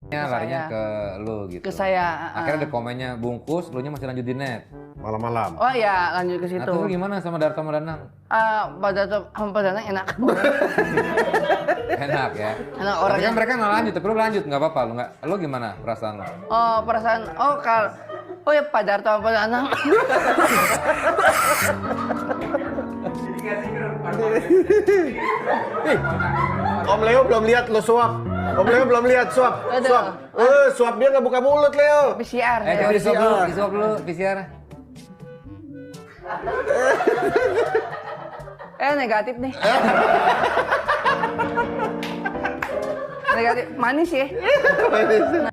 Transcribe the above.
larinya ke lu gitu. Ke saya. Akhirnya ada komennya bungkus, lu nya masih lanjut di net. Malam-malam. Oh ya, lanjut ke situ. Nah, terus gimana sama Darto sama Danang? Pak Danang enak. Enak ya. Enak Tapi orangnya. kan mereka nggak lanjut, tapi lu lanjut nggak apa-apa, lu gimana perasaan lu? Oh, perasaan. Oh ya Pak Darto sama Pak Danang. Om Leo belum lihat lo suap. Om Leo belum lihat suap. Aduh. Suap. Suap dia nggak buka mulut Leo. PCR. Coba diswab dulu PCR. Negatif nih. Negatif, manis ya.